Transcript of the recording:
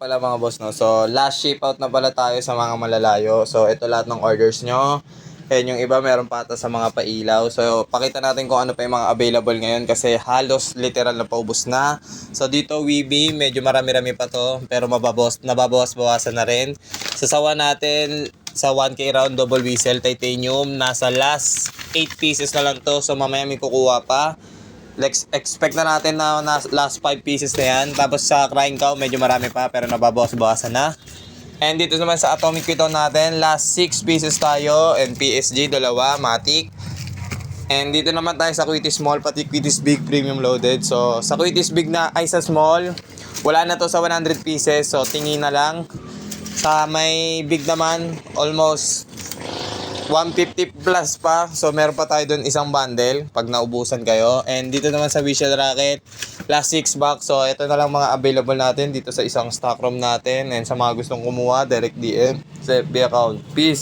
pala mga boss, no? So, last ship out na pala tayo sa mga malalayo. So, ito lahat ng orders nyo. And yung iba meron pa ata sa mga pailaw. So, pakita natin kung ano pa yung mga available ngayon kasi halos literal na paubos na. So, dito Weeby, medyo marami-rami pa to. Pero nababawas-bawasan na rin. Sasawa natin sa 1K round double whistle titanium. Nasa last 8 pieces na lang to. So, mamaya may kukuha pa. Expect na natin na last 5 pieces na yan. Tapos sa crying cow, medyo marami pa pero nababawas-bawasan na. And dito naman sa atomic piton natin, last 6 pieces tayo. And PSG, dalawa, matic. And dito naman tayo sa Quitties Small, pati Quitties Big premium loaded. So sa Quitties Big na ay sa small, wala na to sa 100 pieces. So tingin na lang. Sa may big naman, almost 150 plus pa. So meron pa tayo doon isang bundle pag naubusan kayo. And dito naman sa Visual Racket, last 6 box. So ito na lang mga available natin dito sa isang stock room natin. And sa mga gustong kumuha, direct DM sa FB account. Peace!